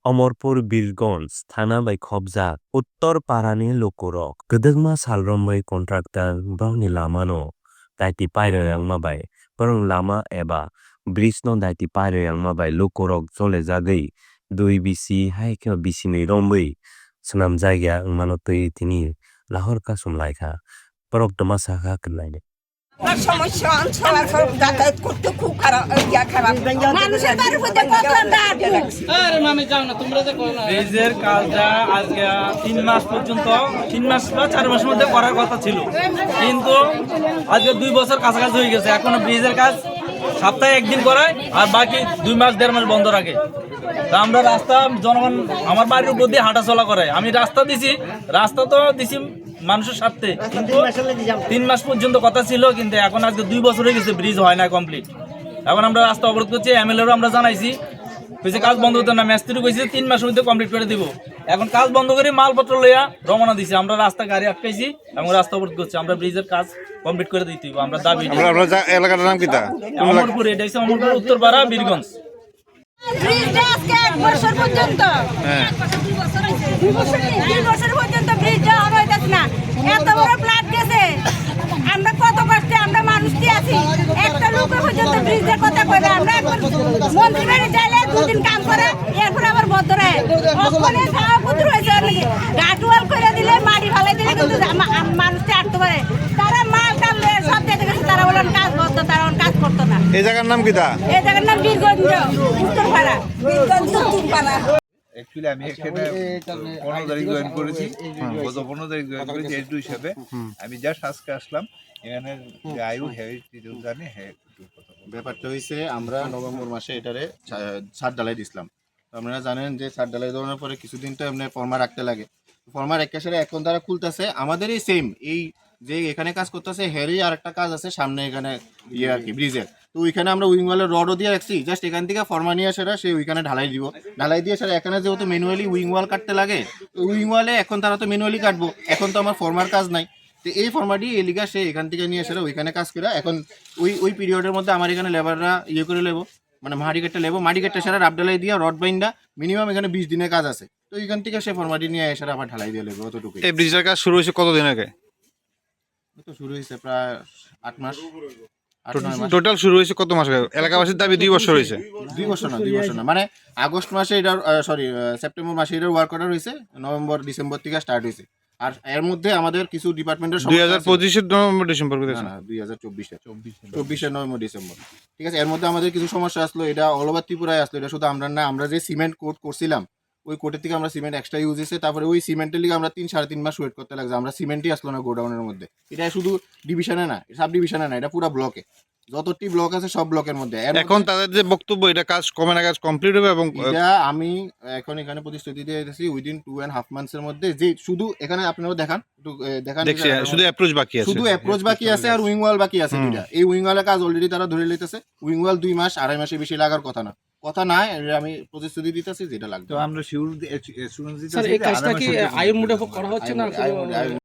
অমরপুর বীরগঞ্জ থানা বাই খবজা উত্তর পারানি লোকরক গদগমা সালরম bai contractor bangni lama no daiti pairayangma bai borong lama eba bridge no daiti pairayangma bai lokorok chole jagui dui bisi hai khe bisi ni rombai sunam jaiga wngmano tui tini lahor kasum laika borok toma saka khnai সমস্যা চলাচল যাতায়াত করতে খুব খারাপ খারাপ মানুষের বাড়ির মধ্যে কত আমরা আটকে রাখছি ব্রিজের কাজটা আজকে 3 মাস পর্যন্ত 3 মাস বা 4 মাসের মধ্যে করার কথা ছিল, কিন্তু আজকে 2 বছর কাছাকাছি হয়ে গেছে। এখনো ব্রিজের কাজ সপ্তাহে একদিন করায় আর বাকি 2 মাস 1.5 মাস বন্ধ রাখে। তা আমরা রাস্তা জনগণ আমার বাড়ির উপর দিয়ে হাঁটা চলা করে, আমি রাস্তা দিছি মানুষের স্বার্থে, কিন্তু 3 মাস পর্যন্ত কথা ছিল, কিন্তু এখন আজকে 2 বছর হয়ে গেছে ব্রিজ হয় না কমপ্লিট। এখন আমরা রাস্তা অবরোধ করছি, এমএলএরও আমরা জানাইছি, কইছে কাজ বন্ধ হতো না, মিস্ত্রি কইছে 3 মাসের মধ্যে কমপ্লিট করে দিব। এখন কাজ বন্ধ করে মালপত্র লইয়া রওনা দিছি, আমরা রাস্তা গাড়ি আটকাইছি এবং রাস্তা অবরোধ করছি। আমরা ব্রিজের কাজ কমপ্লিট করে দিতে হবে, আমরা দাবি। এলাকাটার নাম কিটা? অমরপুর, এটা হচ্ছে অমরপুর উত্তরপাড়া বীরগঞ্জ। ব্রিজটা আজকে 1 বছর পর্যন্ত 2 বছর পর্যন্ত ব্রিজটা হইতাছে না। এত বড় প্লাট গেছে, আমরা কত কষ্টে আমরা মানুষ কি আছি, একটা লোক পর্যন্ত ব্রিজের কথা কইবে। আমরা একবার মন্ত্রী বাড়ি যাইলে 2 দিন কাম করে এরপর আবার বন্ধ রাখে। ওখানে যাওয়া পুত্র হয়েছে নাকি গাটওয়াল করে দিলে মাটি ফালাই দিলে কিন্তু মানুষটা আটতে পারে। তারা মাল টানলে সব দেখে গেছে, তারা বলেন কাজ করতো, তারা কাজ করতো না। এই জায়গার নাম কিটা? এই জায়গার নাম বীরগঞ্জ উত্তরপাড়া, বীরগঞ্জ উত্তরপাড়া। অ্যাকচুয়ালি আমি এখানে 15 তারিখ জয়েন করেছি, গত 15 তারিখ জয়েন করেছি এসডি হিসেবে। আমি জাস্ট আজকে আসলাম এখানে আয়ু জানে। হ্যাঁ, ব্যাপারটা হয়েছে আমরা নভেম্বর মাসে এটারে ছাদ ঢালাই দিছিলাম। তো আপনারা জানেন যে ছাদ ঢালাই দেওয়ার পরে কিছুদিন তো এমনি ফর্মা রাখতে লাগে। ফর্মা রেখে সেরে এখন তারা খুলতেছে আমাদেরই সেম এই যে এখানে কাজ করতেছে হেরই আর একটা কাজ আছে সামনে এখানে আর কি ব্রিজের। তো ওইখানে আমরা উইংওয়ালের রডও দিয়ে রাখছি, জাস্ট এখান থেকে ফর্মা নিয়ে সেরা সে ওইখানে ঢালাই দিব। ঢালাই দিয়ে সেরা এখানে যেহেতু ম্যানুয়ালি উইংওয়াল কাটতে লাগে, তো উইংওয়ালে এখন তারা তো ম্যানুয়ালি কাটবো, এখন তো আমার ফর্মার কাজ নাই। তো এই ফর্মাটি এলিগা সে এখান থেকে নিয়ে সেরা ওইখানে কাজ করে এখন ওই পিরিয়ডের মধ্যে আমার এখানে লেবাররা করে নেবো, মানে মাটি কাটতে লেবো, মাটি কাটতে সেরা রাব ঢালাই দিয়ে রড বাইন্ডা মিনিমাম এখানে 20 দিনের কাজ আছে। তো এখান থেকে সে ফর্মাটি নিয়ে এসে আবার ঢালাই দিয়ে লেবো, অতটুকু। এই ব্রিজের কাজ শুরু হয়েছে কতদিন আগে? তো শুরু হয়েছে প্রায় 8 মাস। টোটাল শুরু হয়েছে কত মাস আগে? এলাকাবাসীর দাবি 2 বছর হয়েছে। 2 বছর না, মানে আগস্ট মাসে এটার সেপ্টেম্বর মাসে এটার ওয়ার্ক অর্ডার হয়েছে, নভেম্বর ডিসেম্বর থেকে স্টার্ট হয়েছে। আর এর মধ্যে আমাদের কিছু ডিপার্টমেন্টের 2025 নভেম্বর ডিসেম্বর, না 2024 নভেম্বর ডিসেম্বর, ঠিক আছে। এর মধ্যে আমাদের কিছু সমস্যা আসলো, এটা অল ওভার ত্রিপুরায় আসলো। এটা শুধু আমরা না, আমরা যে সিমেন্ট কোট করছিলাম ওই কোটের থেকে আমরা সিমেন্ট এক্সট্রা ইউজ হয়েছে, তারপরে ওই সিমেন্টের লিগে আমরা 3-3.5 মাস ওয়েট করতে লাগছে, আমরা সিমেন্টই আসলো না গোডাউনের মধ্যে। এটা শুধু ডিভিশনে না, সাব ডিভিশনে না, এটা পুরো ব্লকে, যতটি ব্লক আছে সব ব্লকের মধ্যে। এখন তাদের যে বক্তব্য এটা কাজ কমে না, কাজ কমপ্লিট হবে এবং এটা আমি এখন এখানে প্রতিশ্রুতি দিয়ে দিয়েছি উইদিন 2.5 মান্থসের মধ্যে, যে শুধু এখানে আপনারা দেখান দেখছি শুধু অ্যাপ্রোচ বাকি আছে, শুধু অ্যাপ্রোচ বাকি আছে আর উইং ওয়াল বাকি আছে দুইটা। এই উইং ওয়ালের কাজ অলরেডি তারা ধরে নিতেছে, উইং ওয়াল 2 মাস 2.5 মাসের বেশি লাগার কথা না, আমি প্রতিশ্রুতি দিতেছি যেটা লাগবে। তো আমরা শিওর এই কাজটা কি আইন মুতাবিক করা হচ্ছে না?